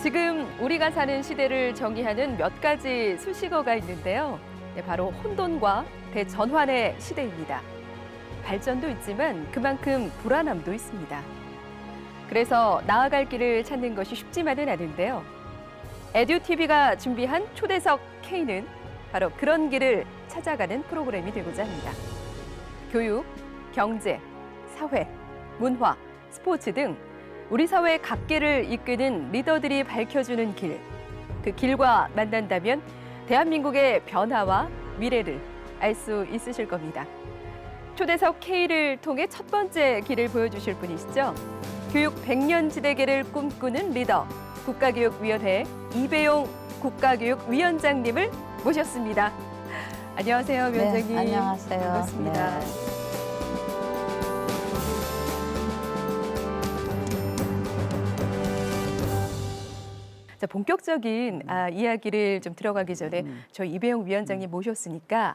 지금 우리가 사는 시대를 정의하는 몇 가지 수식어가 있는데요. 네, 바로 혼돈과 대전환의 시대입니다. 발전도 있지만 그만큼 불안함도 있습니다. 그래서 나아갈 길을 찾는 것이 쉽지만은 않은데요. 에듀TV가 준비한 초대석 K는 바로 그런 길을 찾아가는 프로그램이 되고자 합니다. 교육, 경제, 사회, 문화, 스포츠 등 우리 사회 각계를 이끄는 리더들이 밝혀주는 길. 그 길과 만난다면 대한민국의 변화와 미래를 알 수 있으실 겁니다. 초대석 K를 통해 첫 번째 길을 보여주실 분이시죠. 교육 100년 지대계를 꿈꾸는 리더, 국가교육위원회 이배용 국가교육위원장님을 모셨습니다. 안녕하세요, 위원장님. 네, 안녕하세요. 반갑습니다. 네. 자, 본격적인 이야기를 좀 들어가기 전에 저희 이배용 위원장님 모셨으니까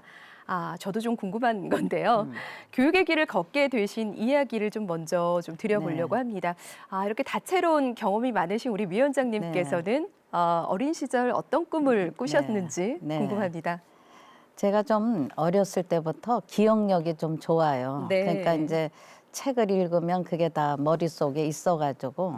저도 좀 궁금한 건데요. 교육의 길을 걷게 되신 이야기를 좀 먼저 좀 드려보려고 합니다. 이렇게 다채로운 경험이 많으신 우리 위원장님께서는 어린 시절 어떤 꿈을 꾸셨는지 네. 궁금합니다. 제가 좀 어렸을 때부터 기억력이 좀 좋아요. 네. 그러니까 이제 책을 읽으면 그게 다 머릿속에 있어가지고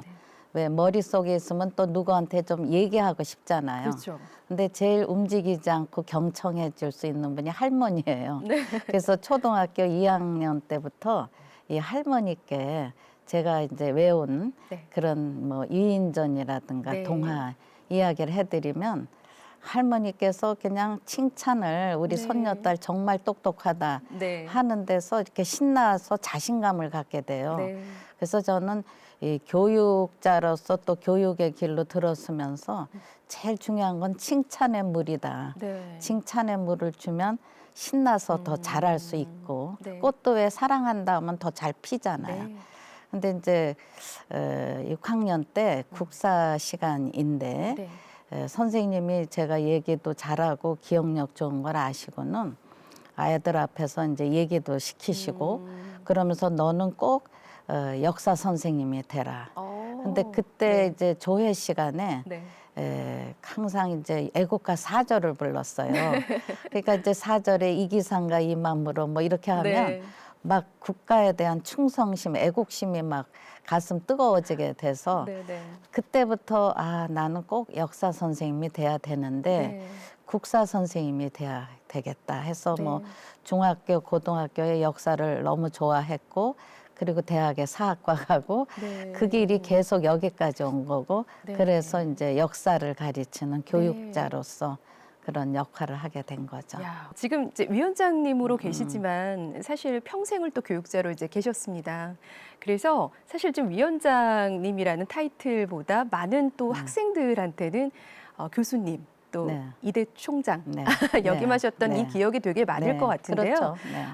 왜 머릿속에 있으면 또 누구한테 좀 얘기하고 싶잖아요. 그렇죠. 근데 제일 움직이지 않고 경청해 줄 수 있는 분이 할머니예요. 네. 그래서 초등학교 2학년 때부터 이 할머니께 제가 이제 외운 네. 그런 뭐 유인전이라든가 네. 동화 이야기를 해드리면 할머니께서 그냥 칭찬을 우리 네. 손녀딸 정말 똑똑하다 네. 하는 데서 이렇게 신나서 자신감을 갖게 돼요. 네. 그래서 저는 이 교육자로서 또 교육의 길로 들었으면서 제일 중요한 건 칭찬의 물이다. 네. 칭찬의 물을 주면 신나서 더 잘할 수 있고 네. 꽃도 왜 사랑한다 하면 더 잘 피잖아요. 네. 근데 이제 6학년 때 국사 시간인데 네. 선생님이 제가 얘기도 잘하고 기억력 좋은 걸 아시고는 아이들 앞에서 이제 얘기도 시키시고 그러면서 너는 꼭 역사 선생님이 되라. 근데 그때 네. 이제 조회 시간에 네. 항상 이제 애국가 사절을 불렀어요. 그러니까 이제 사절에 이기상과 이맘으로 뭐 이렇게 하면 네. 막 국가에 대한 충성심, 애국심이 막 가슴 뜨거워지게 돼서 네. 네. 그때부터 나는 꼭 역사 선생님이 돼야 되는데 네. 국사 선생님이 돼야 되겠다 해서 네. 뭐 중학교, 고등학교의 역사를 너무 좋아했고 그리고 대학에 사학과 가고 네. 그 길이 계속 여기까지 온 거고 네. 그래서 이제 역사를 가르치는 교육자로서 그런 역할을 하게 된 거죠. 야, 지금 이제 위원장님으로 계시지만 사실 평생을 또 교육자로 이제 계셨습니다. 그래서 사실 좀 위원장님이라는 타이틀보다 많은 또 학생들한테는 교수님 또 네. 이대 총장 네. 역임하셨던 네. 이 기억이 되게 많을 네. 것 같은데요. 그렇죠. 네.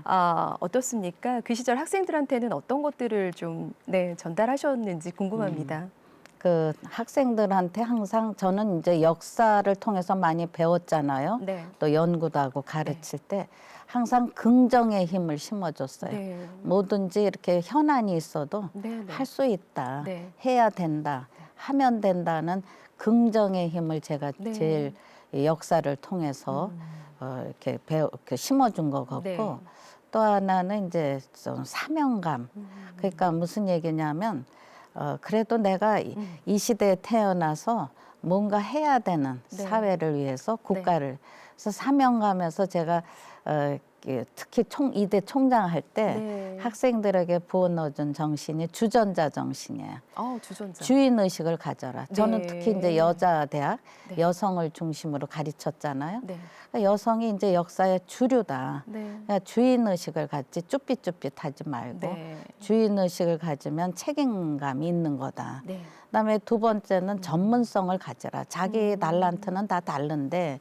어떻습니까? 그 시절 학생들한테는 어떤 것들을 좀 전달하셨는지 궁금합니다. 그 학생들한테 항상 저는 이제 역사를 통해서 많이 배웠잖아요. 네. 또 연구도 하고 가르칠 때 항상 긍정의 힘을 심어줬어요. 네. 뭐든지 이렇게 현안이 있어도 네. 네. 할 수 있다, 네. 해야 된다, 하면 된다는 긍정의 힘을 제가 네. 제일 이 역사를 통해서 이렇게 심어준 것 같고 네. 또 하나는 이제 좀 사명감. 그러니까 무슨 얘기냐면 그래도 내가 이 시대에 태어나서 뭔가 해야 되는 네. 사회를 위해서 국가를 그래서 사명감에서 제가 특히 이대 총장 할 때 네. 학생들에게 부어넣어준 정신이 주전자 정신이에요. 주전자. 주인 의식을 가져라. 저는 네. 특히 이제 여자 대학 네. 여성을 중심으로 가르쳤잖아요. 네. 그러니까 여성이 이제 역사의 주류다. 네. 그러니까 주인 의식을 갖지 쭈삣쭈삣하지 말고 네. 주인 의식을 가지면 책임감이 있는 거다. 네. 그다음에 두 번째는 전문성을 가져라. 자기 달란트는 다 다른데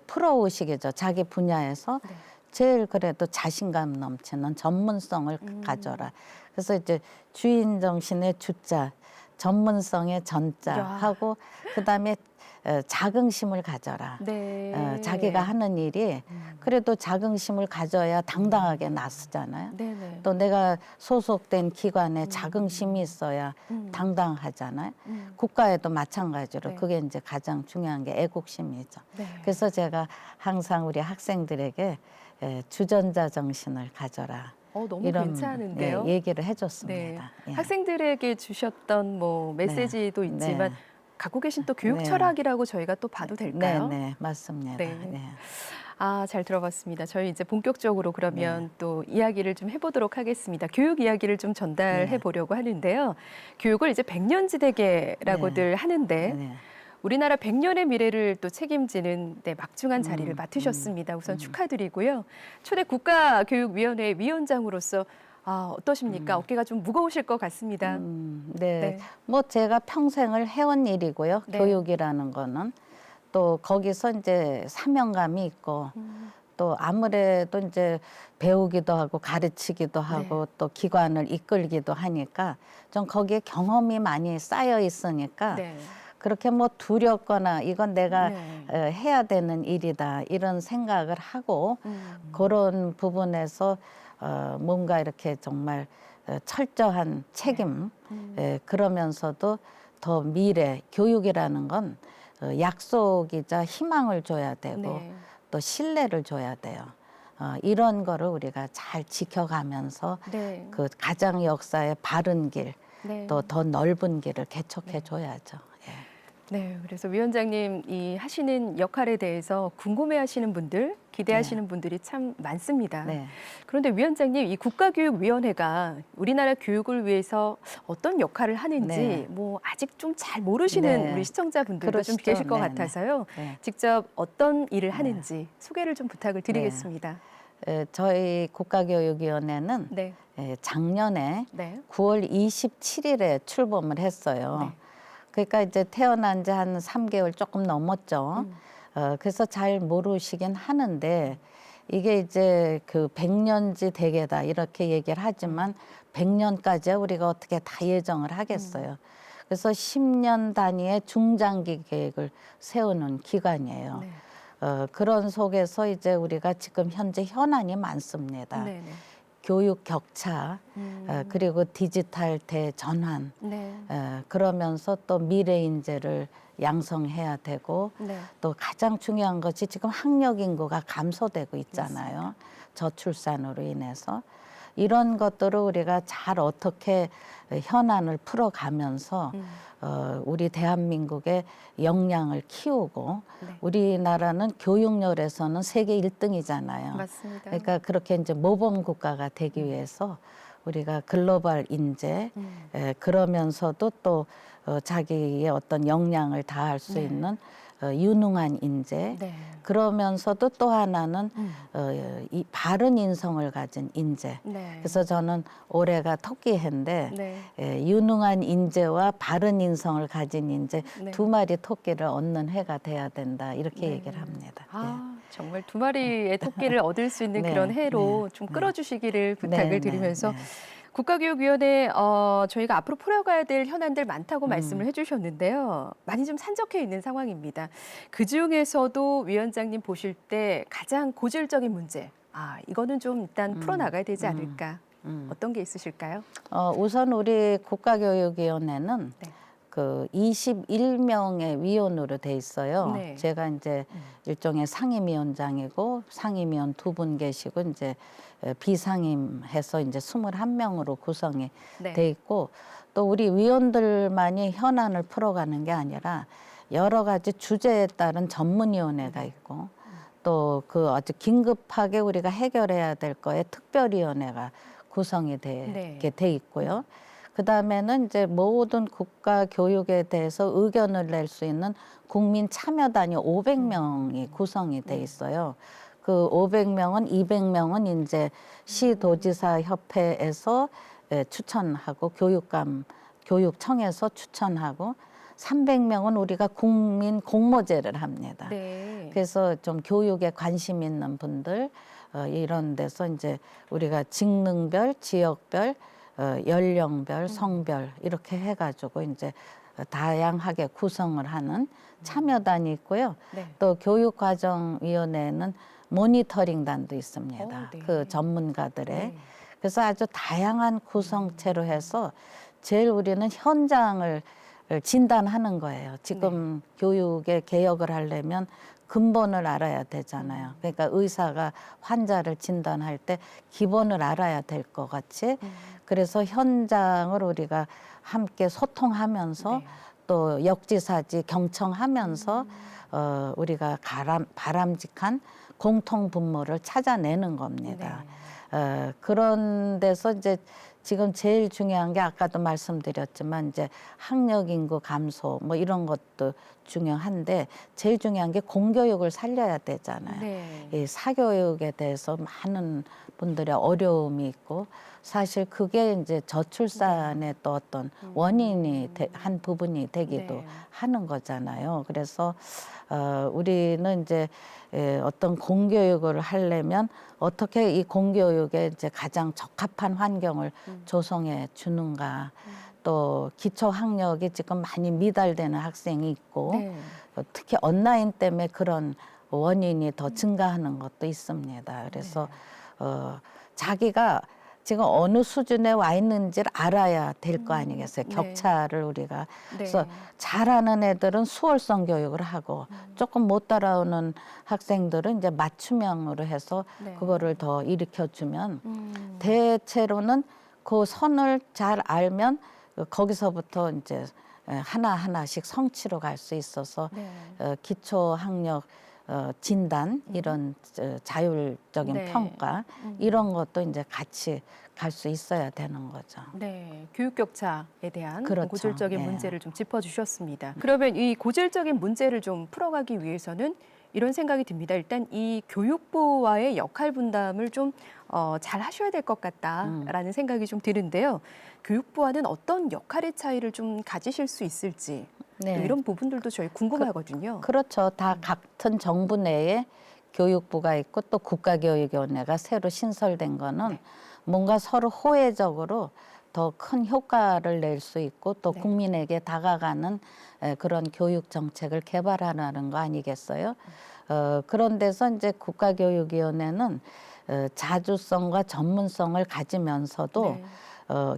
프로 의식이죠. 자기 분야에서 네. 제일 그래도 자신감 넘치는 전문성을 가져라. 그래서 이제 주인 정신의 주자, 전문성의 전자 야. 하고 그다음에 자긍심을 가져라. 네. 자기가 하는 일이 그래도 자긍심을 가져야 당당하게 나서잖아요. 네네. 또 내가 소속된 기관에 자긍심이 있어야 음. 당당하잖아요. 국가에도 마찬가지로 네. 그게 이제 가장 중요한 게 애국심이죠. 네. 그래서 제가 항상 우리 학생들에게 주전자 정신을 가져라. 너무 이런 괜찮은데요. 얘기를 네. 해줬습니다. 예. 학생들에게 주셨던 뭐 메시지도 네. 있지만 네. 갖고 계신 또 교육 네. 철학이라고 저희가 또 봐도 될까요? 네, 맞습니다. 네. 네. 잘 들어봤습니다. 저희 이제 본격적으로 그러면 또 이야기를 좀 해보도록 하겠습니다. 교육 이야기를 좀 전달해 보려고 하는데요. 교육을 이제 백년지대계라고들 하는데 네. 우리나라 100년의 미래를 또 책임지는 막중한 자리를 맡으셨습니다. 우선 축하드리고요. 초대 국가교육위원회 위원장으로서 어떠십니까? 어깨가 좀 무거우실 것 같습니다. 네. 네. 뭐 제가 평생을 해온 일이고요. 네. 교육이라는 거는 또 거기서 이제 사명감이 있고 또 아무래도 이제 배우기도 하고 가르치기도 하고 또 기관을 이끌기도 하니까 좀 거기에 경험이 많이 쌓여 있으니까 네. 그렇게 뭐 두렵거나 이건 내가 네. 해야 되는 일이다 이런 생각을 하고 그런 부분에서 뭔가 이렇게 정말 철저한 책임 그러면서도 더 미래 교육이라는 건 약속이자 희망을 줘야 되고 네. 또 신뢰를 줘야 돼요. 이런 거를 우리가 잘 지켜가면서 네. 그 가장 역사의 바른 길, 네. 또 더 넓은 길을 개척해 줘야죠. 예. 네, 그래서 위원장님 이 하시는 역할에 대해서 궁금해하시는 분들, 기대하시는 분들이 참 많습니다. 네. 그런데 위원장님, 이 국가교육위원회가 우리나라 교육을 위해서 어떤 역할을 하는지 네. 뭐 아직 좀 잘 모르시는 네. 우리 시청자분들도 좀 그러시죠. 계실 것 네, 네. 같아서요. 네. 직접 어떤 일을 하는지 소개를 좀 부탁을 드리겠습니다. 저희 국가교육위원회는 네, 작년에 네, 9월 27일에 출범을 했어요. 네. 그러니까 이제 태어난 지 한 3개월 조금 넘었죠. 그래서 잘 모르시긴 하는데 이게 이제 그 100년지 대계다 이렇게 얘기를 하지만 100년까지 우리가 어떻게 다 예정을 하겠어요. 그래서 10년 단위의 중장기 계획을 세우는 기관이에요. 네. 그런 속에서 이제 우리가 지금 현재 현안이 많습니다. 네, 네. 교육 격차, 그리고 디지털 대전환, 네. 그러면서 또 미래 인재를 양성해야 되고 네. 또 가장 중요한 것이 지금 학력 인구가 감소되고 있잖아요. 저출산으로 인해서. 이런 것들을 우리가 잘 어떻게 현안을 풀어가면서 우리 대한민국의 역량을 키우고 네. 우리나라는 교육열에서는 세계 1등이잖아요. 맞습니다. 그러니까 그렇게 이제 모범 국가가 되기 위해서 우리가 글로벌 인재 그러면서도 또 자기의 어떤 역량을 다할 수 있는 유능한 인재 네. 그러면서도 또 하나는 이 바른 인성을 가진 인재. 네. 그래서 저는 올해가 토끼해인데 네. 유능한 인재와 바른 인성을 가진 인재 네. 두 마리 토끼를 얻는 해가 돼야 된다 이렇게 네. 얘기를 합니다. 정말 두 마리의 토끼를 얻을 수 있는 네, 그런 해로 네, 좀 네. 끌어주시기를 부탁을 네, 드리면서 네. 국가교육위원회 저희가 앞으로 풀어가야 될 현안들 많다고 말씀을 해주셨는데요. 많이 좀 산적해 있는 상황입니다. 그 중에서도 위원장님 보실 때 가장 고질적인 문제, 이거는 좀 일단 풀어나가야 되지 않을까. 어떤 게 있으실까요? 우선 우리 국가교육위원회는 네. 그 21명의 위원으로 돼 있어요. 네. 제가 이제 일종의 상임위원장이고 상임위원 두 분 계시고 이제 비상임해서 이제 21명으로 구성이 네. 돼 있고 또 우리 위원들만이 현안을 풀어가는 게 아니라 여러 가지 주제에 따른 전문위원회가 있고 또 그 아주 긴급하게 우리가 해결해야 될 거에 특별위원회가 구성이 되게 돼 있고요. 그 다음에는 이제 모든 국가 교육에 대해서 의견을 낼 수 있는 국민 참여단이 500명이 구성이 돼 있어요. 그 500명은 200명은 이제 시도지사 협회에서 추천하고 교육청에서 추천하고 300명은 우리가 국민 공모제를 합니다. 네. 그래서 좀 교육에 관심 있는 분들 이런 데서 이제 우리가 직능별, 지역별 연령별, 성별 이렇게 해가지고 이제 다양하게 구성을 하는 참여단이 있고요. 네. 또 교육과정위원회는 모니터링단도 있습니다. 네. 그 전문가들의. 네. 그래서 아주 다양한 구성체로 해서 제일 우리는 현장을 진단하는 거예요. 지금 교육의 개혁을 하려면 근본을 알아야 되잖아요. 그러니까 의사가 환자를 진단할 때 기본을 알아야 될 것 같이. 그래서 현장을 우리가 함께 소통하면서 네. 또 역지사지 경청하면서 우리가 바람직한 공통 분모를 찾아내는 겁니다. 그런 데서 이제 지금 제일 중요한 게 아까도 말씀드렸지만 이제 학력 인구 감소 뭐 이런 것도 중요한데 제일 중요한 게 공교육을 살려야 되잖아요. 네. 이 사교육에 대해서 많은 분들의 어려움이 있고 사실 그게 이제 저출산의 또 어떤 원인이 한 부분이 되기도 네. 하는 거잖아요. 그래서 우리는 이제 어떤 공교육을 하려면 어떻게 이 공교육에 이제 가장 적합한 환경을 조성해 주는가. 또 기초 학력이 지금 많이 미달되는 학생이 있고 네. 특히 온라인 때문에 그런 원인이 더 증가하는 것도 있습니다. 그래서 자기가 지금 어느 수준에 와 있는지를 알아야 될 거 아니겠어요. 네. 격차를 우리가. 네. 그래서 잘하는 애들은 수월성 교육을 하고 조금 못 따라오는 학생들은 이제 맞춤형으로 해서 네. 그거를 더 일으켜주면 대체로는 그 선을 잘 알면 거기서부터 이제 하나하나씩 성취로 갈 수 있어서 네. 기초 학력 진단 이런 자율적인 네. 평가 이런 것도 이제 같이 갈 수 있어야 되는 거죠. 네, 교육 격차에 대한 그렇죠. 고질적인 네. 문제를 좀 짚어주셨습니다. 그러면 이 고질적인 문제를 좀 풀어가기 위해서는 이런 생각이 듭니다. 일단 이 교육부와의 역할 분담을 좀 잘 하셔야 될 것 같다라는 생각이 좀 드는데요. 교육부와는 어떤 역할의 차이를 좀 가지실 수 있을지 네. 이런 부분들도 저희 궁금하거든요. 그렇죠. 다 같은 정부 내에 교육부가 있고 또 국가교육위원회가 새로 신설된 거는 뭔가 서로 호혜적으로 더 큰 효과를 낼 수 있고 또 네. 국민에게 다가가는 그런 교육 정책을 개발하라는 거 아니겠어요? 그런 데서 이제 국가교육위원회는 자주성과 전문성을 가지면서도 네.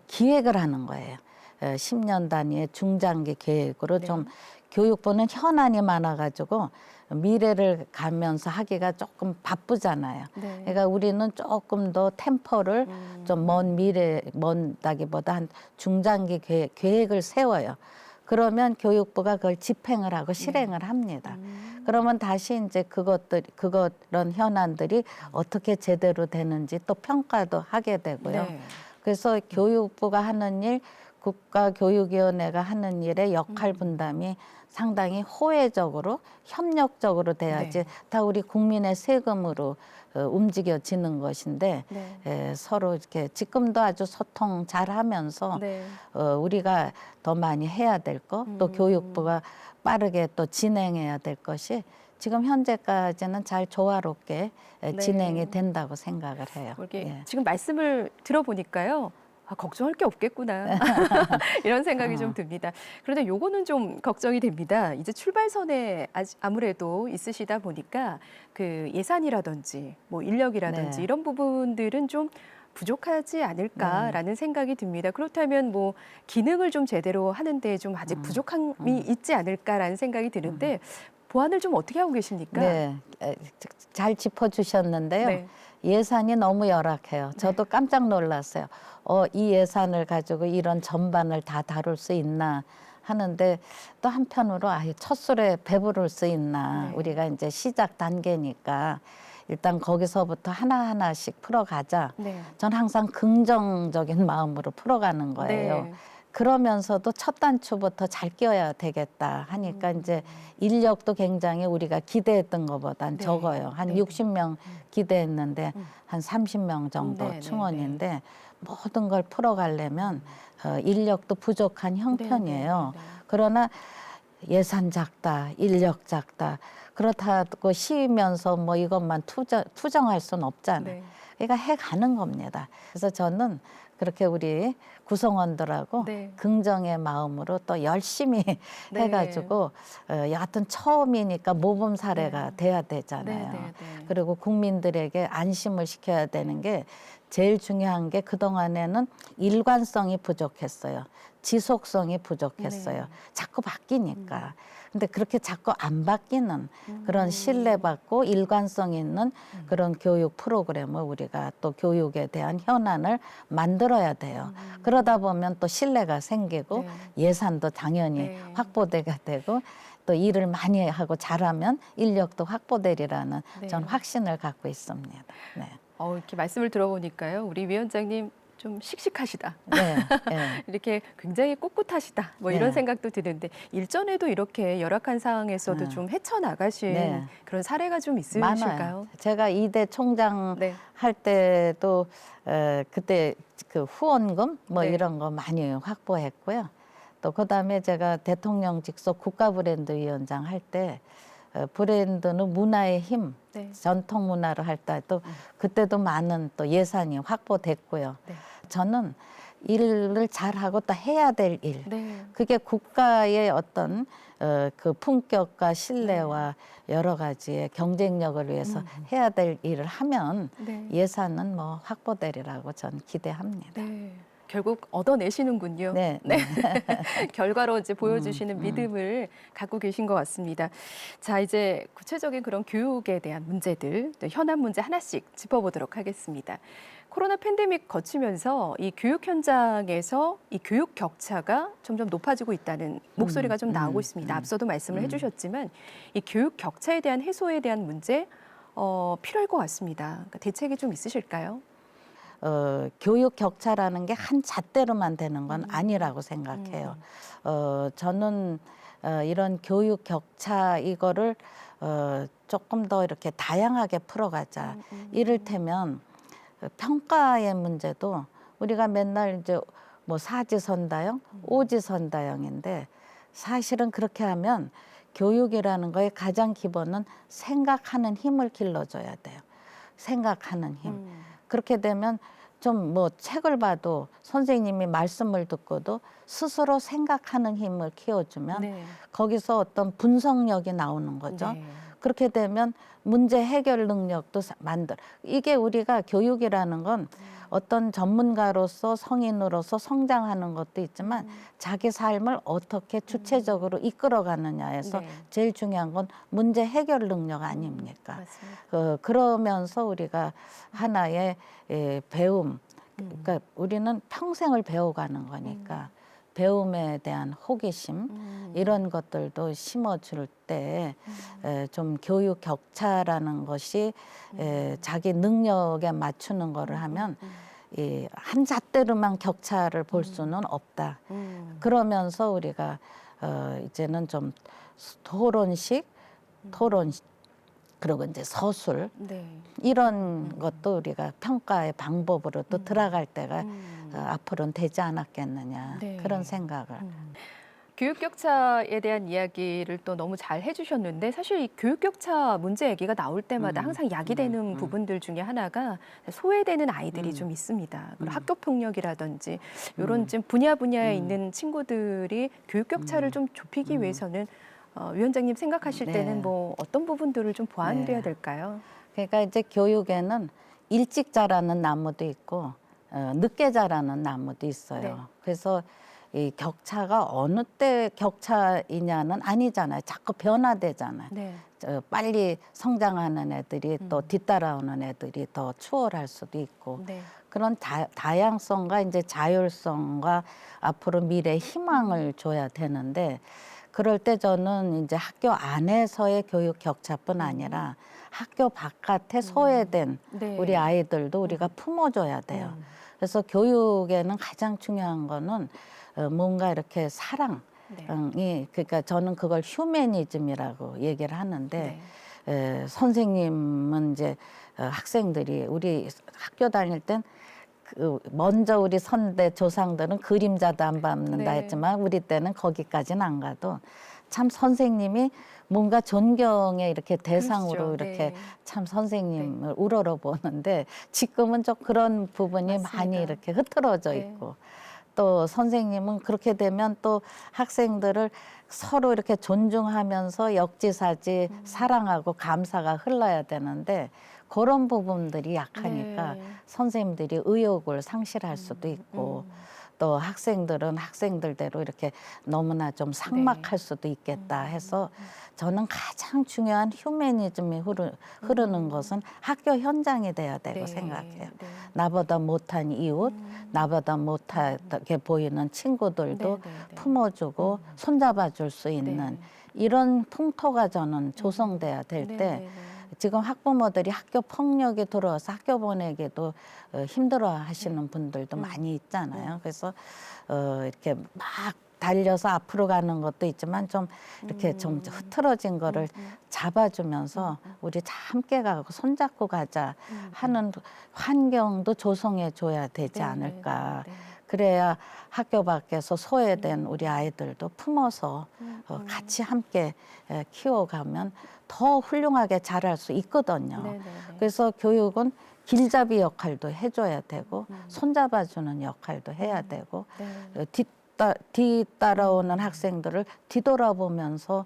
기획을 하는 거예요. 10년 단위의 중장기 계획으로 네. 좀 교육부는 현안이 많아가지고 미래를 가면서 하기가 조금 바쁘잖아요. 네. 그러니까 우리는 조금 더 템포를 좀 먼 미래, 먼다기보다 한 중장기 계획을 세워요. 그러면 교육부가 그걸 집행을 하고 실행을 합니다. 그러면 다시 이제 그런 현안들이 어떻게 제대로 되는지 또 평가도 하게 되고요. 네. 그래서 교육부가 하는 일, 국가교육위원회가 하는 일의 역할 분담이 상당히 호혜적으로 협력적으로 돼야지 네. 다 우리 국민의 세금으로 움직여지는 것인데 네. 서로 이렇게 지금도 아주 소통 잘하면서 네. 우리가 더 많이 해야 될 것, 또 교육부가 빠르게 또 진행해야 될 것이 지금 현재까지는 잘 조화롭게 진행이 된다고 생각을 해요. 이렇게 예. 지금 말씀을 들어보니까요. 아, 걱정할 게 없겠구나. 이런 생각이 좀 듭니다. 그런데 요거는 좀 걱정이 됩니다. 이제 출발선에 아무래도 있으시다 보니까 그 예산이라든지 뭐 인력이라든지 네. 이런 부분들은 좀 부족하지 않을까라는 생각이 듭니다. 그렇다면 뭐 기능을 좀 제대로 하는데 좀 아직 부족함이 있지 않을까라는 생각이 드는데 보완을 좀 어떻게 하고 계십니까? 네, 잘 짚어주셨는데요. 네. 예산이 너무 열악해요. 저도 깜짝 놀랐어요. 이 예산을 가지고 이런 전반을 다 다룰 수 있나 하는데 또 한편으로 첫 술에 배부를 수 있나. 네. 우리가 이제 시작 단계니까 일단 거기서부터 하나하나씩 풀어가자. 네. 전 항상 긍정적인 마음으로 풀어가는 거예요. 네. 그러면서도 첫 단추부터 잘 끼워야 되겠다 하니까 이제 인력도 굉장히 우리가 기대했던 것보단 네. 적어요. 한 네. 60명 기대했는데 한 30명 정도 네, 네, 충원인데 모든 걸 풀어가려면 인력도 부족한 형편이에요. 네, 네, 네. 그러나 예산 작다, 인력 작다. 그렇다고 쉬면서 뭐 이것만 투정할 수는 없잖아요. 네. 그러니까 해가는 겁니다. 그래서 저는 그렇게 우리 구성원들하고 네. 긍정의 마음으로 또 열심히 네. 해가지고 여하튼 처음이니까 모범 사례가 네. 돼야 되잖아요. 네. 네. 그리고 국민들에게 안심을 시켜야 되는 게 제일 중요한 게 그동안에는 일관성이 부족했어요. 지속성이 부족했어요. 네. 자꾸 바뀌니까. 근데 그렇게 자꾸 안 바뀌는 그런 신뢰받고 일관성 있는 그런 교육 프로그램을 우리가 또 교육에 대한 현안을 만들어야 돼요. 그러다 보면 또 신뢰가 생기고 네. 예산도 당연히 네. 확보되게 되고 또 일을 많이 하고 잘하면 인력도 확보되리라는 네. 전 확신을 갖고 있습니다. 네. 이렇게 말씀을 들어보니까요. 우리 위원장님 좀 씩씩하시다. 네. 네. 이렇게 굉장히 꿋꿋하시다. 뭐 이런 네. 생각도 드는데 일전에도 이렇게 열악한 상황에서도 네. 좀 헤쳐나가신 네. 그런 사례가 좀 있으실까요? 많아요. 제가 이대 총장 네. 할 때도 그때 그 후원금 뭐 네. 이런 거 많이 확보했고요. 또 그다음에 제가 대통령 직속 국가브랜드위원장 할 때 브랜드는 문화의 힘, 네. 전통 문화를 할 때 또 그때도 많은 또 예산이 확보됐고요. 네. 저는 일을 잘하고 또 해야 될 일. 네. 그게 국가의 어떤 그 품격과 신뢰와 여러 가지의 경쟁력을 위해서 해야 될 일을 하면 네. 예산은 뭐 확보되리라고 저는 기대합니다. 네. 결국 얻어내시는군요. 네. 결과로 이제 보여주시는 믿음을 갖고 계신 것 같습니다. 자, 이제 구체적인 그런 교육에 대한 문제들, 또 현안 문제 하나씩 짚어보도록 하겠습니다. 코로나 팬데믹 거치면서 이 교육 현장에서 이 교육 격차가 점점 높아지고 있다는 목소리가 좀 나오고 있습니다. 앞서도 말씀을 해주셨지만 이 교육 격차에 대한 해소에 대한 문제 필요할 것 같습니다. 그러니까 대책이 좀 있으실까요? 교육 격차라는 게 한 잣대로만 되는 건 아니라고 생각해요. 저는 이런 교육 격차 이거를 조금 더 이렇게 다양하게 풀어가자. 이를테면 평가의 문제도 우리가 맨날 이제 뭐 사지선다형, 오지선다형인데 사실은 그렇게 하면 교육이라는 거의 가장 기본은 생각하는 힘을 길러줘야 돼요. 생각하는 힘. 그렇게 되면 좀 뭐 책을 봐도 선생님이 말씀을 듣고도 스스로 생각하는 힘을 키워주면 네. 거기서 어떤 분석력이 나오는 거죠. 네. 그렇게 되면 문제 해결 능력도 이게 우리가 교육이라는 건 어떤 전문가로서 성인으로서 성장하는 것도 있지만 자기 삶을 어떻게 주체적으로 이끌어가느냐에서 네. 제일 중요한 건 문제 해결 능력 아닙니까? 맞습니다. 그러면서 우리가 하나의 배움, 그러니까 우리는 평생을 배워가는 거니까 배움에 대한 호기심 이런 것들도 심어줄 때 좀 교육 격차라는 것이 자기 능력에 맞추는 거를 하면 한 잣대로만 격차를 볼 수는 없다. 그러면서 우리가 이제는 좀 토론식, 그리고 이제 서술 네. 이런 것도 우리가 평가의 방법으로 또 들어갈 때가 앞으로는 되지 않았겠느냐 네. 그런 생각을. 교육 격차에 대한 이야기를 또 너무 잘 해주셨는데 사실 이 교육 격차 문제 얘기가 나올 때마다 항상 야기되는 부분들 중에 하나가 소외되는 아이들이 좀 있습니다. 그리고 학교 폭력이라든지 이런 좀 분야에 있는 친구들이 교육 격차를 좀 좁히기 위해서는 위원장님 생각하실 네. 때는 뭐 어떤 부분들을 좀 보완돼야 네. 될까요? 그러니까 이제 교육에는 일찍 자라는 나무도 있고 늦게 자라는 나무도 있어요. 네. 그래서 이 격차가 어느 때 격차이냐는 아니잖아요. 자꾸 변화되잖아요. 네. 빨리 성장하는 애들이 또 뒤따라오는 애들이 더 추월할 수도 있고 네. 그런 다양성과 이제 자율성과 앞으로 미래 희망을 줘야 되는데 그럴 때 저는 이제 학교 안에서의 교육 격차뿐 아니라 학교 바깥에 소외된 네. 우리 아이들도 우리가 품어줘야 돼요. 그래서 교육에는 가장 중요한 거는 뭔가 이렇게 사랑이 그러니까 저는 그걸 휴머니즘이라고 얘기를 하는데 선생님은 이제 학생들이 우리 학교 다닐 땐 먼저 우리 선대 조상들은 그림자도 안 밟는다 네. 했지만 우리 때는 거기까지는 안 가도 참 선생님이 뭔가 존경의 이렇게 대상으로 그러시죠. 이렇게 네. 참 선생님을 우러러보는데 지금은 좀 그런 부분이 맞습니다. 많이 이렇게 흐트러져 네. 있고 또 선생님은 그렇게 되면 또 학생들을 서로 이렇게 존중하면서 역지사지 사랑하고 감사가 흘러야 되는데 그런 부분들이 약하니까 네. 선생님들이 의욕을 상실할 수도 있고 또 학생들은 학생들대로 이렇게 너무나 좀 삭막할 수도 있겠다 해서 저는 가장 중요한 휴머니즘이 흐르는 것은 학교 현장이 돼야 되고 네. 생각해요. 네. 나보다 못한 이웃, 나보다 못하게 보이는 친구들도 네, 네, 네. 품어주고 손잡아 줄 수 있는 이런 풍토가 저는 조성돼야 될 네, 때 네, 네. 지금 학부모들이 학교 폭력이 들어와서 학교 보내기도 힘들어 하시는 분들도 많이 있잖아요. 그래서 이렇게 막 달려서 앞으로 가는 것도 있지만 좀 이렇게 좀 흐트러진 거를 잡아주면서 우리 다 함께 가고 손잡고 가자 하는 환경도 조성해 줘야 되지 네, 않을까. 네, 네. 그래야 학교 밖에서 소외된 우리 아이들도 품어서 같이 함께 키워가면 더 훌륭하게 자랄 수 있거든요. 네, 네, 네. 그래서 교육은 길잡이 역할도 해줘야 되고 손잡아주는 역할도 해야 되고 네. 뒤따라오는 학생들을 뒤돌아보면서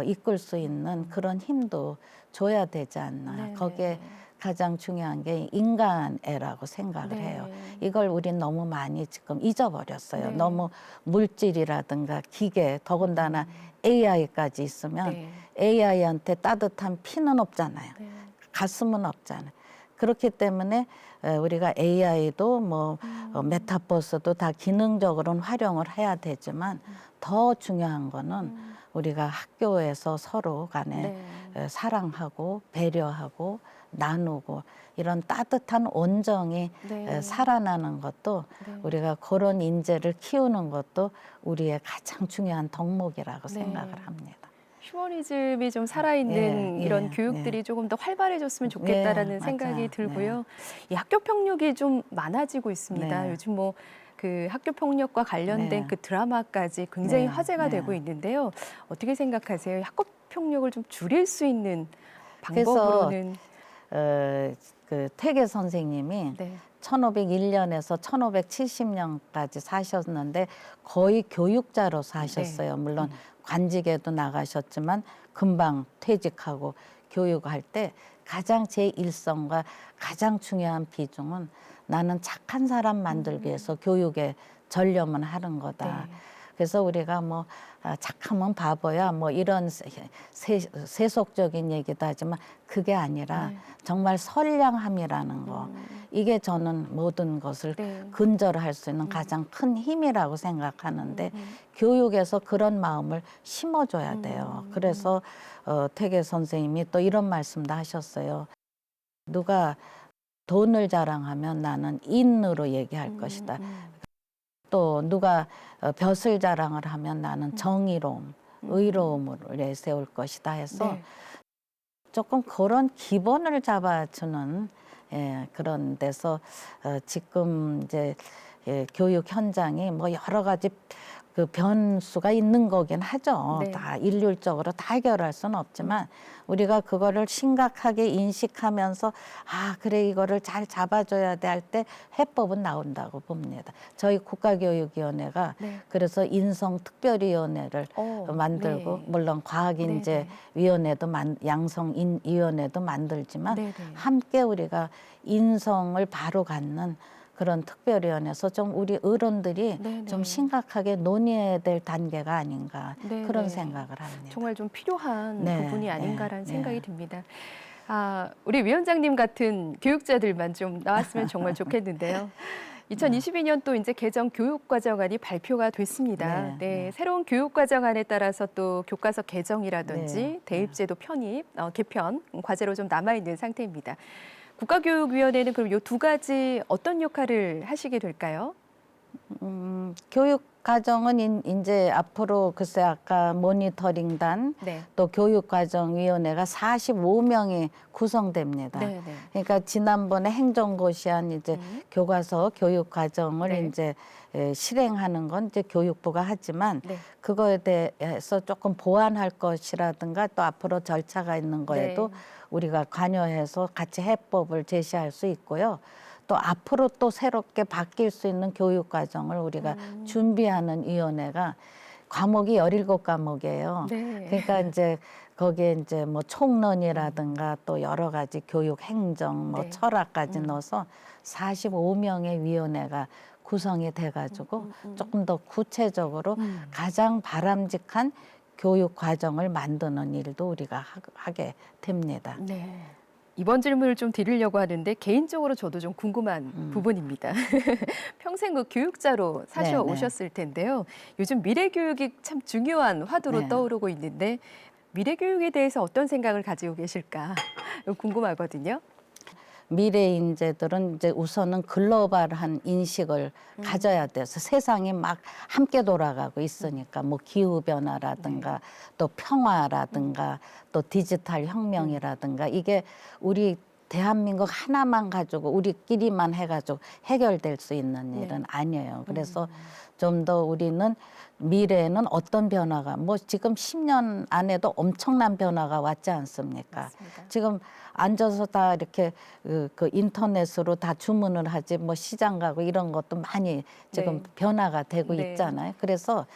이끌 수 있는 그런 힘도 줘야 되지 않나. 네, 네, 거기에 네. 가장 중요한 게 인간애라고 생각을 네. 해요. 이걸 우린 너무 많이 지금 잊어버렸어요. 네. 너무 물질이라든가 기계, 더군다나 AI까지 있으면 네. AI한테 따뜻한 피는 없잖아요. 네. 가슴은 없잖아요. 그렇기 때문에 우리가 AI도 뭐 메타버스도 다 기능적으로는 활용을 해야 되지만 더 중요한 거는 우리가 학교에서 서로 간에 네. 사랑하고 배려하고 나누고 이런 따뜻한 온정이 네. 살아나는 것도 네. 우리가 그런 인재를 키우는 것도 우리의 가장 중요한 덕목이라고 네. 생각을 합니다. 휴머니즘이 좀 살아있는 예, 이런 예, 교육들이 예. 조금 더 활발해졌으면 좋겠다라는 예, 생각이 맞아. 들고요. 이 학교 폭력이 좀 많아지고 있습니다. 네. 요즘 뭐 그 학교 폭력과 관련된 네. 그 드라마까지 굉장히 네, 화제가 네. 되고 있는데요. 어떻게 생각하세요? 학교 폭력을 좀 줄일 수 있는 그래서 방법으로는 그 퇴계 선생님이 네. 1501년에서 1570년까지 사셨는데 거의 교육자로 사셨어요. 물론 관직에도 나가셨지만 금방 퇴직하고 교육할 때 가장 제 일성과 가장 중요한 비중은 나는 착한 사람 만들기 위해서 교육에 전념을 하는 거다. 네. 그래서 우리가 뭐 착하면 바보야 뭐 이런 세속적인 얘기도 하지만 그게 아니라 네. 정말 선량함이라는 거 이게 저는 모든 것을 네. 근절할 수 있는 가장 큰 힘이라고 생각하는데 교육에서 그런 마음을 심어줘야 돼요. 그래서 퇴계 선생님이 또 이런 말씀도 하셨어요. 누가 돈을 자랑하면 나는 인으로 얘기할 것이다. 또 누가 벼슬 자랑을 하면 나는 정의로움, 의로움으로 내세울 것이다 해서 네. 조금 그런 기본을 잡아주는 그런 데서 지금 이제 교육 현장이 뭐 여러 가지 그 변수가 있는 거긴 하죠. 네. 다 일률적으로 다 해결할 수는 없지만 우리가 그거를 심각하게 인식하면서 아 그래 이거를 잘 잡아줘야 돼 할 때 해법은 나온다고 봅니다. 저희 국가교육위원회가 네. 그래서 인성특별위원회를 만들고 네. 물론 과학인재위원회도 양성위원회도 만들지만 네, 네. 함께 우리가 인성을 바로 갖는 그런 특별위원회에서 좀 우리 어른들이 네, 좀 네. 심각하게 논의해야 될 단계가 아닌가 네, 그런 네. 생각을 합니다. 정말 좀 필요한 네, 부분이 아닌가라는 네, 생각이 네. 듭니다. 아, 우리 위원장님 같은 교육자들만 좀 나왔으면 정말 좋겠는데요. 2022년 또 이제 개정 교육과정안이 발표가 됐습니다. 네, 네, 네. 새로운 교육과정안에 따라서 또 교과서 개정이라든지 네, 대입제도 편입, 개편 과제로 좀 남아 있는 상태입니다. 국가교육위원회는 그럼 이 두 가지 어떤 역할을 하시게 될까요? 교육 과정은 이제 앞으로 글쎄 아까 모니터링단 네. 또 교육과정위원회가 45명이 구성됩니다. 네, 네. 그러니까 지난번에 행정고시한 이제 교과서 교육과정을 네. 이제 실행하는 건 이제 교육부가 하지만 네. 그거에 대해서 조금 보완할 것이라든가 또 앞으로 절차가 있는 거에도 네. 우리가 관여해서 같이 해법을 제시할 수 있고요. 또 앞으로 또 새롭게 바뀔 수 있는 교육 과정을 우리가 준비하는 위원회가 과목이 17과목이에요. 네. 그러니까 이제 거기에 이제 뭐 총론이라든가 또 여러 가지 교육 행정 뭐 네. 철학까지 넣어서 45명의 위원회가 구성이 돼 가지고 조금 더 구체적으로 가장 바람직한 교육 과정을 만드는 일도 우리가 하게 됩니다. 네. 이번 질문을 좀 드리려고 하는데 개인적으로 저도 좀 궁금한 부분입니다. 평생 그 교육자로 사셔 네, 네. 오셨을 텐데요. 요즘 미래 교육이 참 중요한 화두로 네. 떠오르고 있는데 미래 교육에 대해서 어떤 생각을 가지고 계실까 궁금하거든요. 미래 인재들은 이제 우선은 글로벌한 인식을 가져야 돼서 세상이 막 함께 돌아가고 있으니까 뭐 기후 변화라든가 또 평화라든가 또 디지털 혁명이라든가 이게 우리 대한민국 하나만 가지고 우리끼리만 해가지고 해결될 수 있는 일은 아니에요. 그래서 좀 더 우리는 미래에는 어떤 변화가 뭐 지금 10년 안에도 엄청난 변화가 왔지 않습니까? 맞습니다. 지금 앉아서 다 이렇게 그 인터넷으로 다 주문을 하지 뭐 시장 가고 이런 것도 많이 지금 네. 변화가 되고 네. 있잖아요. 그래서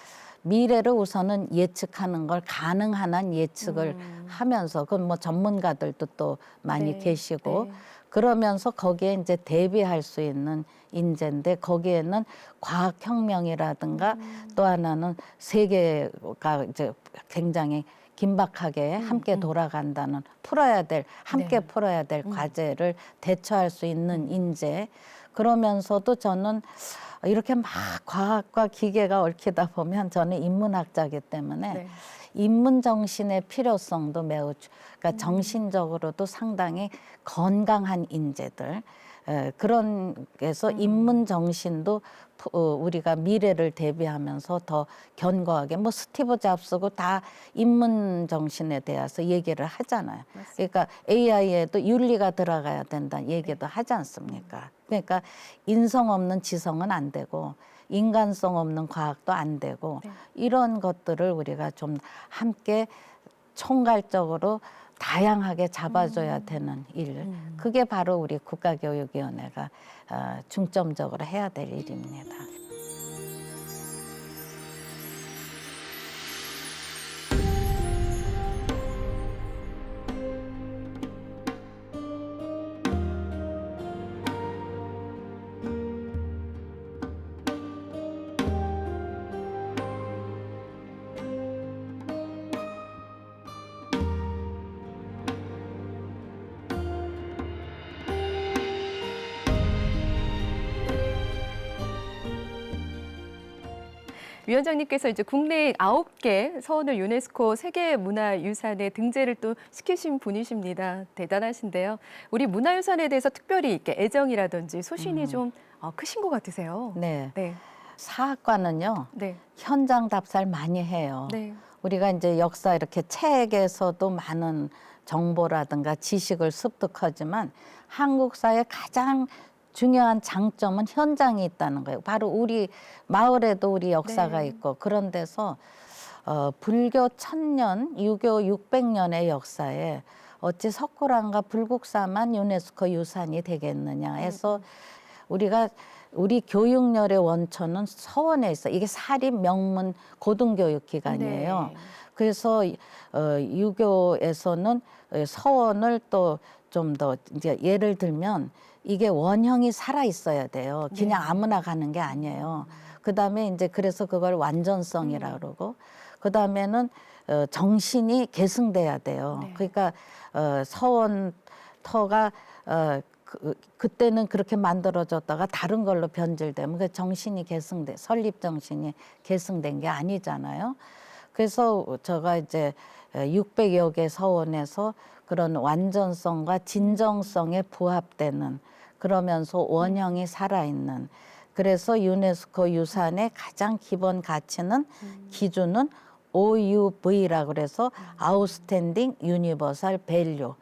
미래를 우선은 예측하는 걸 가능한 한 예측을 하면서 그건 뭐 전문가들도 또 많이 네. 계시고 네. 그러면서 거기에 이제 대비할 수 있는 인재인데 거기에는 과학혁명이라든가 또 하나는 세계가 이제 굉장히 긴박하게 함께 돌아간다는 함께 네. 풀어야 될 과제를 대처할 수 있는 인재 그러면서도 저는 이렇게 막 과학과 기계가 얽히다 보면 저는 인문학자이기 때문에 네. 인문 정신의 필요성도 매우 그러니까 정신적으로도 상당히 건강한 인재들 그런 게서 인문 정신도 우리가 미래를 대비하면서 더 견고하게 뭐 스티브 잡스고 다 인문 정신에 대해서 얘기를 하잖아요. 맞습니다. 그러니까 AI에도 윤리가 들어가야 된다는 얘기도 하지 않습니까? 그러니까 인성 없는 지성은 안 되고 인간성 없는 과학도 안 되고 네. 이런 것들을 우리가 좀 함께 총괄적으로 다양하게 잡아줘야 되는 일. 그게 바로 우리 국가교육위원회가 중점적으로 해야 될 일입니다. 위원장님께서 이제 국내 9개 서원을 유네스코 세계문화유산에 등재를 또 시키신 분이십니다. 대단하신데요. 우리 문화유산에 대해서 특별히 이렇게 애정이라든지 소신이 좀 크신 것 같으세요. 네. 네. 사학과는요, 네. 현장 답사를 많이 해요. 네. 우리가 이제 역사 이렇게 책에서도 많은 정보라든가 지식을 습득하지만 한국사의 가장 중요한 장점은 현장에 있다는 거예요. 바로 우리 마을에도 우리 역사가 네. 있고 그런 데서 불교 1000년, 유교 600년의 역사에 어찌 석굴암과 불국사만 유네스코 유산이 되겠느냐 해서 우리가 우리 교육열의 원천은 서원에 있어. 이게 사립 명문 고등교육 기관이에요. 네. 그래서 유교에서는 서원을 또 좀 더 이제 예를 들면 이게 원형이 살아 있어야 돼요. 그냥 아무나 가는 게 아니에요. 그다음에 이제 그래서 그걸 완전성이라 그러고 그다음에는 정신이 계승돼야 돼요. 네. 그러니까 서원터가 그때는 그렇게 만들어졌다가 다른 걸로 변질되면 그 정신이 설립 정신이 계승된 게 아니잖아요. 그래서 제가 이제 600여 개 서원에서 그런 완전성과 진정성에 부합되는 그러면서 원형이 살아있는 그래서 유네스코 유산의 가장 기본 가치는 기준은 OUV라고 그래서 Outstanding Universal Value.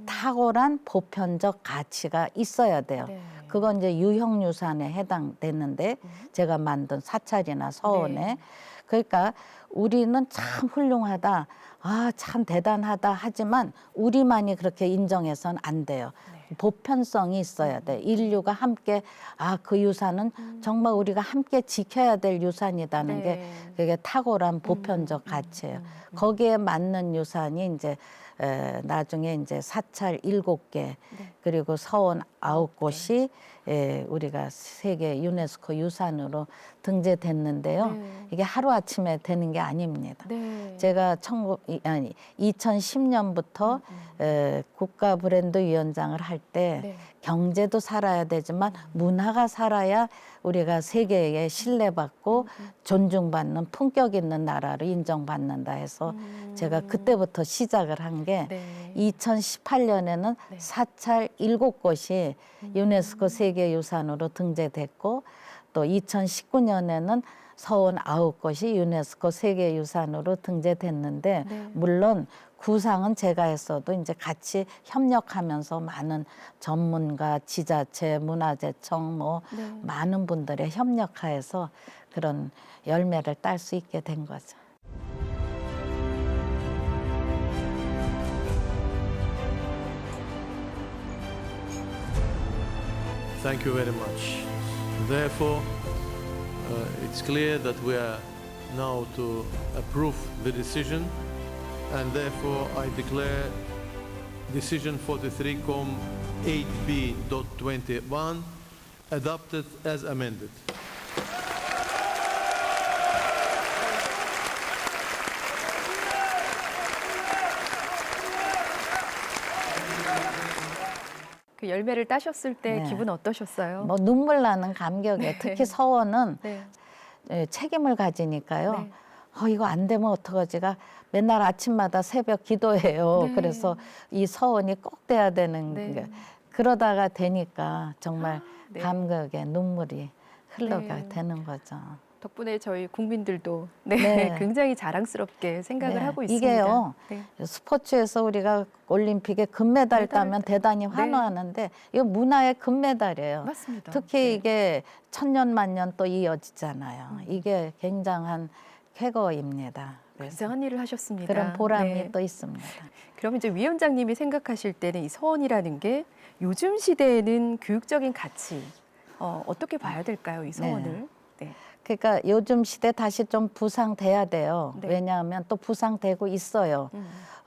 탁월한 보편적 가치가 있어야 돼요. 네. 그건 이제 유형유산에 해당되는데 제가 만든 사찰이나 서원에. 네. 그러니까 우리는 참 훌륭하다, 아, 참 대단하다 하지만 우리만이 그렇게 인정해서는 안 돼요. 보편성이 있어야 돼. 인류가 함께, 아, 그 유산은 정말 우리가 함께 지켜야 될 유산이라는 게 네. 그게 탁월한 보편적 가치예요. 거기에 맞는 유산이 이제 나중에 이제 사찰 7개 그리고 서원 9곳이 우리가 세계 유네스코 유산으로 등재됐는데요. 네. 이게 하루아침에 되는 게 아닙니다. 네. 제가 2010년부터 국가 브랜드 위원장을 할 때 네. 경제도 살아야 되지만 문화가 살아야 우리가 세계에 신뢰받고 존중받는 품격 있는 나라로 인정받는다 해서 제가 그때부터 시작을 한 게 네. 2018년에는 네. 사찰 7곳이 유네스코 세계유산으로 등재됐고 또 2019년에는 서원 9곳이 유네스코 세계유산으로 등재됐는데 네. 물론 구상은 제가 했어도 이제 같이 협력하면서 많은 전문가, 지자체, 문화재청 뭐 네. 많은 분들의 협력하에서 그런 열매를 딸 수 있게 된 거죠. Thank you very much. Therefore, it's clear that we are now to approve the decision, and therefore I declare decision 43.8b.21 adopted as amended. 그 열매를 따셨을 때 네. 기분 어떠셨어요? 뭐 눈물 나는 감격이에요. 네. 특히 서원은 네. 책임을 가지니까요. 네. 이거 안 되면 어떡하지가 맨날 아침마다 새벽 기도해요. 네. 그래서 이 서원이 꼭 돼야 되는 네. 게 그러다가 되니까 정말 네. 감격에 눈물이 흘러가 네. 되는 거죠. 덕분에 저희 국민들도 네, 네. 굉장히 자랑스럽게 생각을 네. 하고 있습니다. 이게요. 네. 스포츠에서 우리가 올림픽에 금메달 메달 따면 대단히 네. 환호하는데 이거 문화의 금메달이에요. 맞습니다. 특히 네. 이게 천년 만년 또 이어지잖아요. 이게 굉장한 쾌거입니다. 그래서 굉장한 일을 하셨습니다. 그런 보람이 네. 또 있습니다. 그럼 이제 위원장님이 생각하실 때는 이 서원이라는 게 요즘 시대에는 교육적인 가치 어떻게 봐야 될까요? 이 서원을. 네. 그러니까 요즘 시대 다시 좀 부상돼야 돼요. 네. 왜냐하면 또 부상되고 있어요.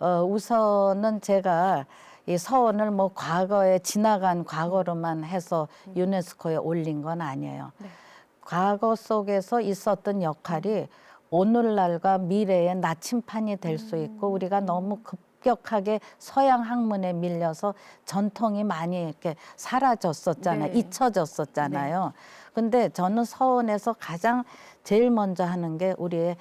우선은 제가 이 서원을 뭐 과거에 지나간 과거로만 해서 유네스코에 올린 건 아니에요. 네. 과거 속에서 있었던 역할이 오늘날과 미래의 나침판이 될 수 있고 우리가 너무 급격하게 서양 학문에 밀려서 전통이 많이 이렇게 사라졌었잖아요. 네. 잊혀졌었잖아요. 근데 저는 서원에서 가장 제일 먼저 하는 게 우리의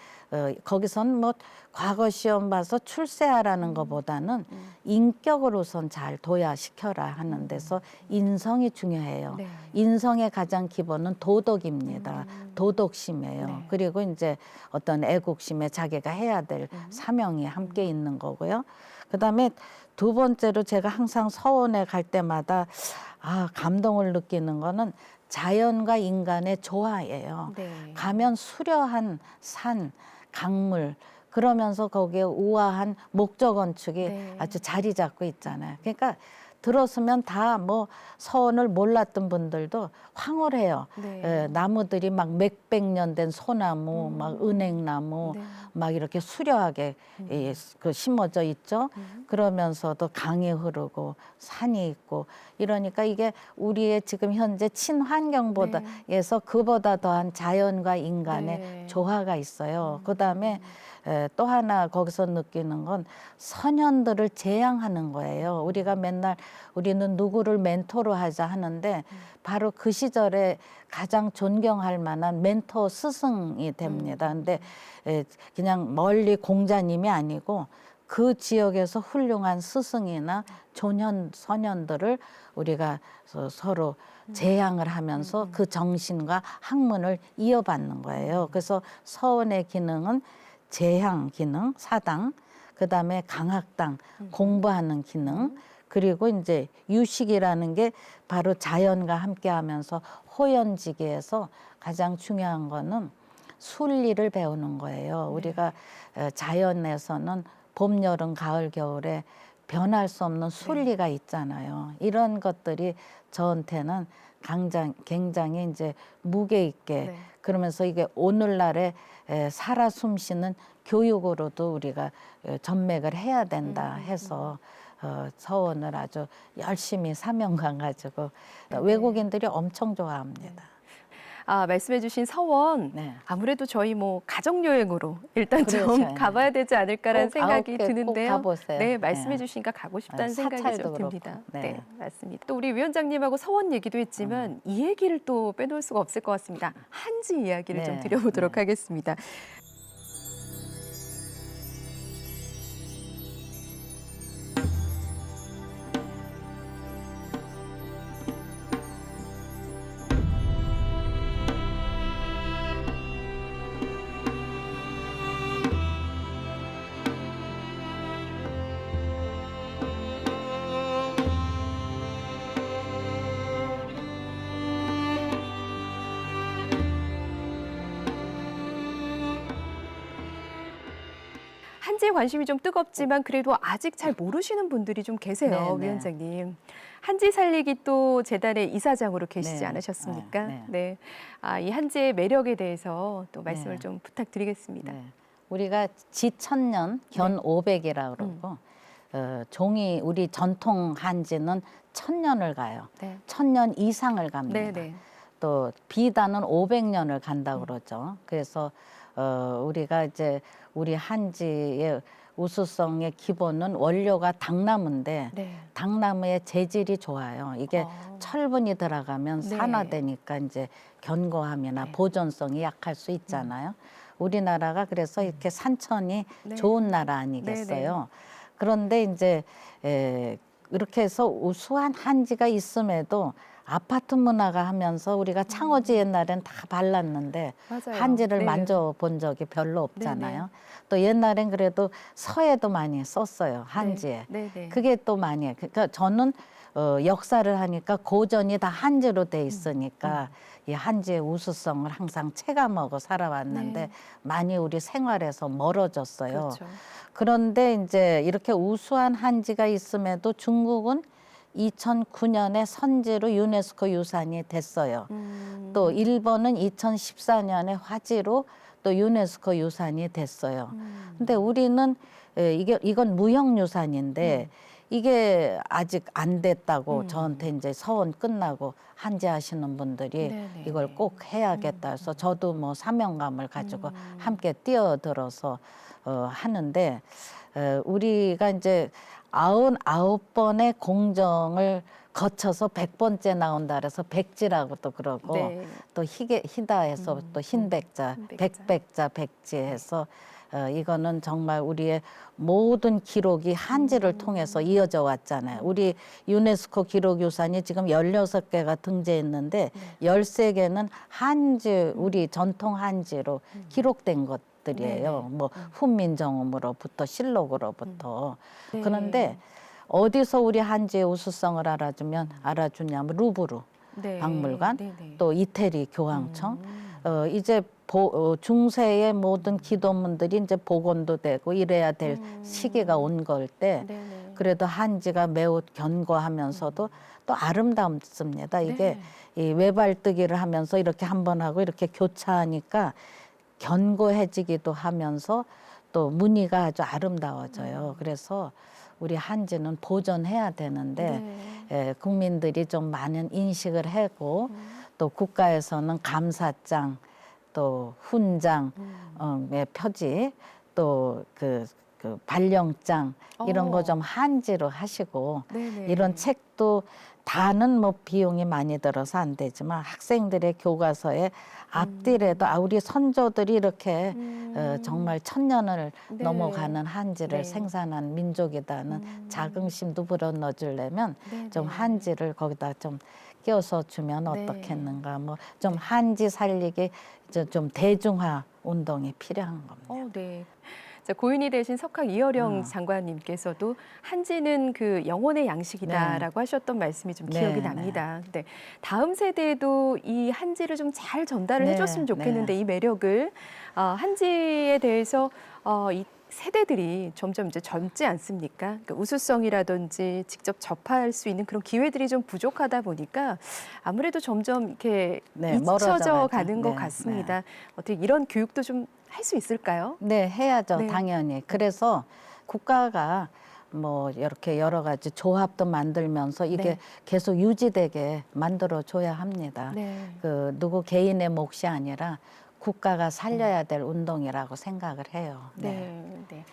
거기선 뭐 과거 시험 봐서 출세하라는 것보다는 인격으로선 잘 도야시켜라 하는 데서 인성이 중요해요. 네. 인성의 가장 기본은 도덕입니다. 도덕심이에요. 네. 그리고 이제 어떤 애국심에 자기가 해야 될 사명이 함께 있는 거고요. 그다음에 두 번째로 제가 항상 서원에 갈 때마다 감동을 느끼는 거는 자연과 인간의 조화예요. 네. 가면 수려한 산, 강물, 그러면서 거기에 우아한 목조 건축이 네. 아주 자리 잡고 있잖아요. 그러니까 들었으면 다 뭐 서원을 몰랐던 분들도 황홀해요. 네. 나무들이 막 몇백 년 된 소나무, 막 은행나무, 네. 막 이렇게 수려하게 그 심어져 있죠. 그러면서도 강이 흐르고 산이 있고 이러니까 이게 우리의 지금 현재 친환경보다에서 그보다 더한 자연과 인간의 네. 조화가 있어요. 그다음에 또 하나 거기서 느끼는 건 선현들을 제양하는 거예요. 우리가 맨날 우리는 누구를 멘토로 하자 하는데 바로 그 시절에 가장 존경할 만한 멘토 스승이 됩니다. 근데 그냥 멀리 공자님이 아니고 그 지역에서 훌륭한 스승이나 조년 선현들을 우리가 서로 제양을 하면서 그 정신과 학문을 이어받는 거예요. 그래서 서원의 기능은 제향 기능, 사당, 그다음에 강학당, 공부하는 기능, 그리고 이제 유식이라는 게 바로 자연과 함께하면서 호연지기에서 가장 중요한 거는 순리를 배우는 거예요. 우리가 자연에서는 봄, 여름, 가을, 겨울에 변할 수 없는 순리가 있잖아요. 이런 것들이 저한테는 굉장히 이제 무게 있게 그러면서 이게 오늘날에 살아 숨쉬는 교육으로도 우리가 전맥을 해야 된다 해서 서원을 아주 열심히 사명감 가지고 외국인들이 엄청 좋아합니다. 말씀해주신 서원 네. 아무래도 저희 뭐 가족 여행으로 일단 좀 그렇죠. 가봐야 되지 않을까라는 꼭 생각이 9개 꼭 드는데요. 가보세요. 네, 말씀해주시니까 가고 싶다는 생각이 사찰도 좀 그렇고. 듭니다. 네. 네, 맞습니다. 또 우리 위원장님하고 서원 얘기도 했지만 이 얘기를 또 빼놓을 수가 없을 것 같습니다. 한지 이야기를 좀 네, 드려보도록 하겠습니다. 한지에 관심이 좀 뜨겁지만 그래도 아직 잘 모르시는 분들이 좀 계세요, 네, 네. 위원장님. 한지 살리기 또 재단의 이사장으로 계시지 네, 않으셨습니까? 네, 네. 이 한지의 매력에 대해서 또 말씀을 네. 좀 부탁드리겠습니다. 네. 우리가 지천년 견 500이라고 그러고 종이 우리 전통 한지는 1000년을 가요. 네. 1000년 이상을 갑니다. 네, 네. 또 비단은 500년을 간다고 그러죠. 그래서 우리가 이제 우리 한지의 우수성의 기본은 원료가 당나무인데 네. 당나무의 재질이 좋아요. 이게 철분이 들어가면 네. 산화되니까 이제 견고함이나 네. 보존성이 약할 수 있잖아요. 우리나라가 그래서 이렇게 산천이 네. 좋은 나라 아니겠어요. 그런데 이제 이렇게 해서 우수한 한지가 있음에도 아파트 문화가 하면서 우리가 창호지 옛날엔 다 발랐는데 맞아요. 한지를 네. 만져본 적이 별로 없잖아요. 네, 또 옛날엔 그래도 서예도 많이 썼어요. 한지에. 네, 네. 그게 또 많이 해요. 그러니까 저는 역사를 하니까 고전이 다 한지로 돼 있으니까 이 한지의 우수성을 항상 체감하고 살아왔는데 네. 많이 우리 생활에서 멀어졌어요. 그렇죠. 그런데 이제 이렇게 우수한 한지가 있음에도 중국은 2009년에 선지로 유네스코 유산이 됐어요. 또 일본은 2014년에 화지로 또 유네스코 유산이 됐어요. 근데 우리는 이건 무형 유산인데 이게 아직 안 됐다고 저한테 이제 서원 끝나고 한지 하시는 분들이 네네. 이걸 꼭 해야겠다 해서 저도 뭐 사명감을 가지고 함께 뛰어들어서 하는데 우리가 이제 99번의 공정을 거쳐서 100번째 나온다 그래서 백지라고도 그러고 네. 또 희다해서 또 흰백자, 흰백자. 백백자, 백지해서 이거는 정말 우리의 모든 기록이 한지를 통해서 이어져 왔잖아요. 우리 유네스코 기록유산이 지금 16개가 등재했는데 13개는 한지, 우리 전통 한지로 기록된 것들이에요. 뭐 훈민정음으로부터 실록으로부터. 네. 그런데 어디서 우리 한지의 우수성을 알아주냐면 루브르 네. 박물관, 네, 네. 또 이태리 교황청, 이제 중세의 모든 기도문들이 이제 복원도 되고 이래야 될 시기가 온 걸 때 네, 네. 그래도 한지가 매우 견고하면서도 또 아름답습니다. 이게 이 외발뜨기를 하면서 이렇게 한 번 하고 이렇게 교차하니까 견고해지기도 하면서 또 무늬가 아주 아름다워져요. 그래서 우리 한지는 보존해야 되는데 국민들이 좀 많은 인식을 하고 또 국가에서는 감사장, 또 훈장, 표지, 또 그 발령장 이런 거 좀 한지로 하시고 네네. 이런 책도 다는 뭐 비용이 많이 들어서 안 되지만 학생들의 교과서에 앞뒤라도 우리 선조들이 이렇게 정말 천년을 네. 넘어가는 한지를 네. 생산한 민족이다는 자긍심도 불어넣어주려면 네, 좀 네. 한지를 거기다 좀 끼워서 주면 네. 어떻겠는가. 뭐 좀 한지 살리기 이제 좀 대중화 운동이 필요한 겁니다. 네. 자, 고인이 되신 석학 이어령 장관님께서도 한지는 그 영혼의 양식이다라고 하셨던 말씀이 좀 네, 기억이 네. 납니다. 근데 다음 세대에도 이 한지를 좀 잘 전달을 네, 해줬으면 좋겠는데 네. 이 매력을 한지에 대해서 이 세대들이 점점 이제 젊지 않습니까? 그러니까 우수성이라든지 직접 접할 수 있는 그런 기회들이 좀 부족하다 보니까 아무래도 점점 이렇게 네, 잊혀져 멀어져가죠. 가는 것 네, 같습니다. 어떻게 이런 교육도 좀 할 수 있을까요? 네, 해야죠, 네. 당연히. 그래서 국가가 뭐 이렇게 여러 가지 조합도 만들면서 이게 네. 계속 유지되게 만들어줘야 합니다. 네. 그 누구 개인의 몫이 아니라 국가가 살려야 될 운동이라고 생각을 해요. 네. 네.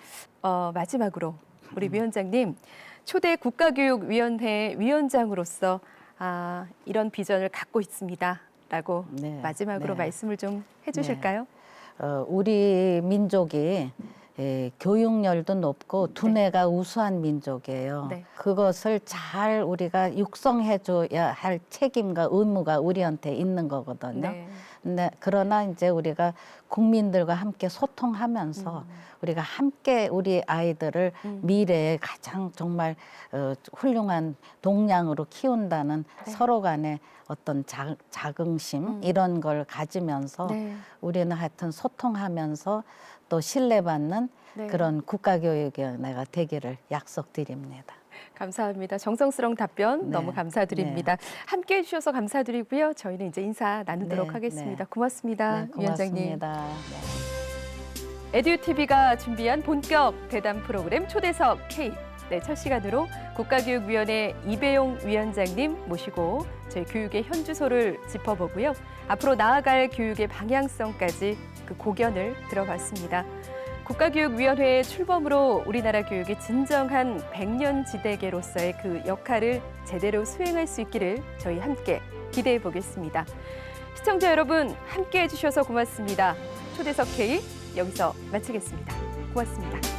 마지막으로 우리 위원장님 초대 국가교육위원회 위원장으로서 이런 비전을 갖고 있습니다라고 네. 마지막으로 네. 말씀을 좀 해주실까요? 우리 민족이 교육열도 높고 두뇌가 우수한 민족이에요. 네. 그것을 잘 우리가 육성해줘야 할 책임과 의무가 우리한테 있는 거거든요. 네. 근데 그러나 이제 우리가 국민들과 함께 소통하면서 우리가 함께 우리 아이들을 미래에 가장 정말 훌륭한 동량으로 키운다는 네. 서로 간의 어떤 자긍심 이런 걸 가지면서 네. 우리는 하여튼 소통하면서 또 신뢰받는 네. 그런 국가교육위원회가 되기를 약속드립니다. 감사합니다. 정성스러운 답변 네. 너무 감사드립니다. 함께해 주셔서 감사드리고요. 저희는 이제 인사 나누도록 네, 하겠습니다. 네. 고맙습니다, 네, 위원장님. 고맙습니다. 네. 에듀TV가 준비한 본격 대담 프로그램 초대석 K. 네, 첫 시간으로 국가교육위원회 이배용 위원장님 모시고 저희 교육의 현주소를 짚어보고요. 앞으로 나아갈 교육의 방향성까지 그 고견을 들어봤습니다. 국가교육위원회의 출범으로 우리나라 교육의 진정한 백년지대계로서의 그 역할을 제대로 수행할 수 있기를 저희 함께 기대해 보겠습니다. 시청자 여러분 함께해 주셔서 고맙습니다. 초대석 K 여기서 마치겠습니다. 고맙습니다.